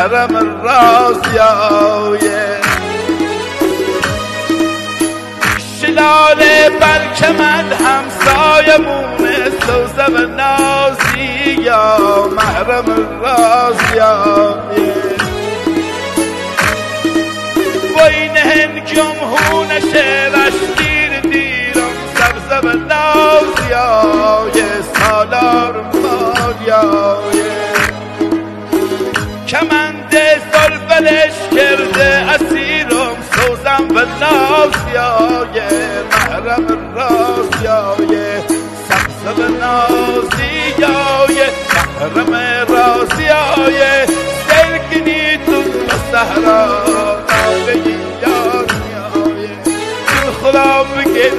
محرم رازیای شلاله بلکه من همسایمون سوزه و نازی یا محرم رازیای و این هنگم شعرش دیر دیرم سبزه و نازیای سالار مالیای کمند زلفلش کرده اسیرم سوزم و نازیای محرم رازیای سبزه و نازیای محرم رازیای سرگنی تو صحرا ناله یار میای خدا بگیر